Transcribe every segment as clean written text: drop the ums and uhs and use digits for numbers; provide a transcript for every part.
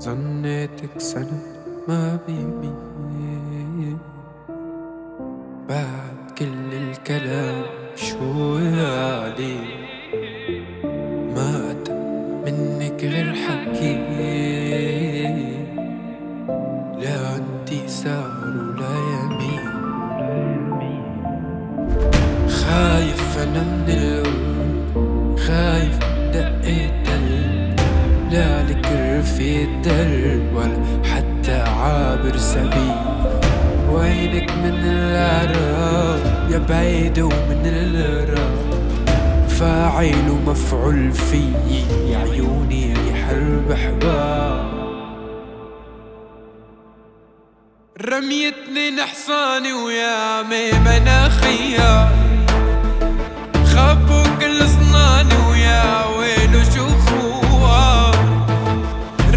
ظنيتك سند ما بيبي بعد كل الكلام شو عليه ما أتى منك غير حكي لا انتي سار ولا يمين خايف أنا من القلب خايف من دقة قلب لا لك رفيق درب ولا حتى عابر سبيل وينك من العراق يا بعيدة ومن العراق فاعل ومفعول فيي يا عيوني ريح البحباب رميتني نحصاني ويا مناخية خبوا كل صناني ويا ويلو شو خوار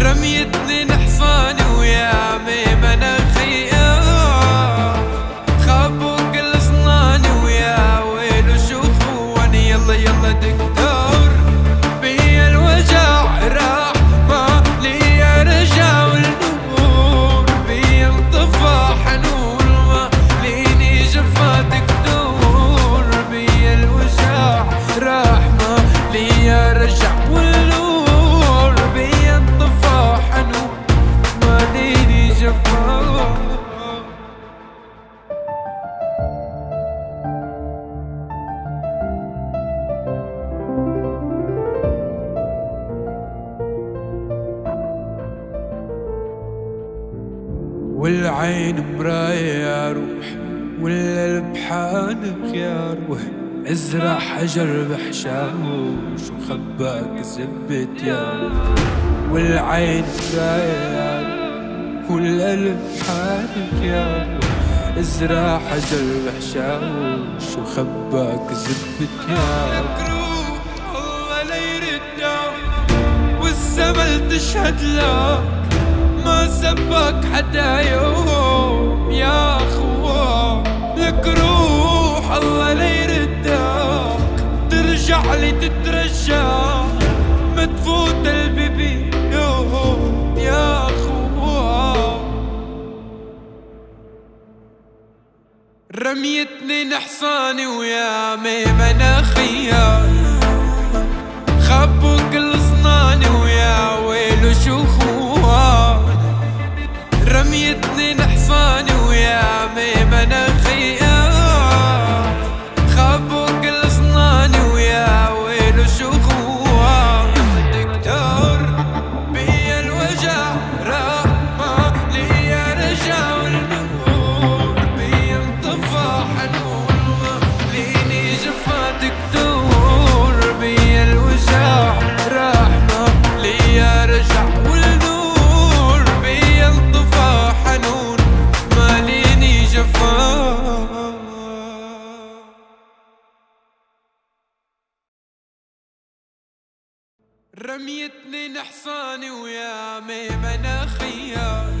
رميتني نحصاني ويا مناخية خبوا كل صناني ويا ويلو شو خواني يلا يلا دكتور بيا الوجع راح ما لي رجع والنور بيا انطفى حنون ما ليني جفا دكتور بيا الوجع راح ما لي رجع والنور بيا انطفى حنون ما ليني جفا والعين مراية يا روح والقلب حانق يا روح ازرع حجر بحشاوش وخباك زبت يا روح والعين مراية يا روح والقلب حانق يا روح ازرع حجر بحشاوش وخباك زبت يا روح الله لا يردك والزمن تشهد لك ما سبك حدا يوم يا اخوان لك روح الله لا يردك ترجع لي تترجى ما تفوت البيبي يوم يا اخوان رميتني نحصاني ويا مناخية خبوا كل صناني ويا ويلو شو خوان رميتني نحصاني ويا مناخية خبوا كل صناني ويا ويلو شو خوان دكتور بيا الوجع راح ما لي رجع والنور بيا انطفى حنون ما ليني جفا دكتور بيا الوجع راح ما لي رجع والنور بيا انطفى حنون ما ليني جفا رميتني نحصاني ويا مناخية